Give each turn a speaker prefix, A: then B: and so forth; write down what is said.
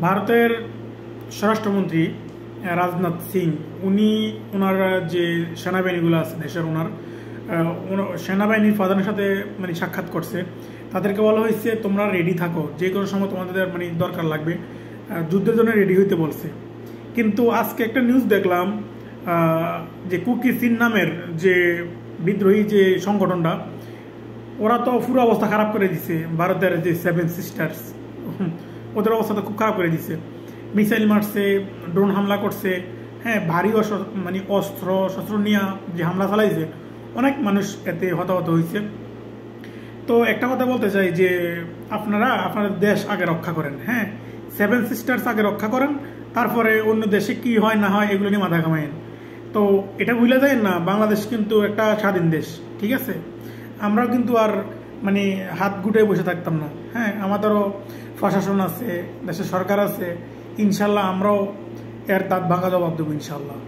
A: ভারতের স্বরাষ্ট্রমন্ত্রী রাজনাথ সিং উনি ওনার যে সেনাবাহিনীগুলো আছে দেশের সেনাবাহিনীর প্রধানের সাথে সাক্ষাৎ করছে। তাদেরকে বলা হয়েছে তোমরা রেডি থাকো, যে কোনো সময় তোমাদের দরকার লাগবে, যুদ্ধের জন্য রেডি হইতে বলছে। কিন্তু আজকে একটা নিউজ দেখলাম যে কুকি চিন নামের যে বিদ্রোহী যে সংগঠনটা, ওরা তো পুরো অবস্থা খারাপ করে দিছে। ভারতের যে 7 সিস্টার্স, ওদের অবস্থা তো খুব খারাপ করে দিছে। মিসাইল মারছে, ড্রোন হামলা করছে, হ্যাঁ, ভারী অস্ত্র শস্ত্র নিয়ে যে হামলা চালাইছে, অনেক মানুষ এতে হতাহত হয়েছে। তো একটা কথা বলতে চাই যে আপনারা আপনাদের দেশ আগে রক্ষা করেন, হ্যাঁ, 7 সিস্টার্স আগে রক্ষা করেন, তারপরে অন্য দেশে কি হয় না হয় এগুলো নিয়ে মাথা ঘামায়েন। তো এটা ভুলে যায় না, বাংলাদেশ কিন্তু একটা স্বাধীন দেশ, ঠিক আছে? আমরাও কিন্তু আর হাত গুটে বসে থাকতাম না, হ্যাঁ, আমাদেরও প্রশাসন আছে, দেশের সরকার আছে। ইনশাল্লাহ আমরাও এর দাঁত ভাঙা জবাব দেবো ইনশাল্লাহ।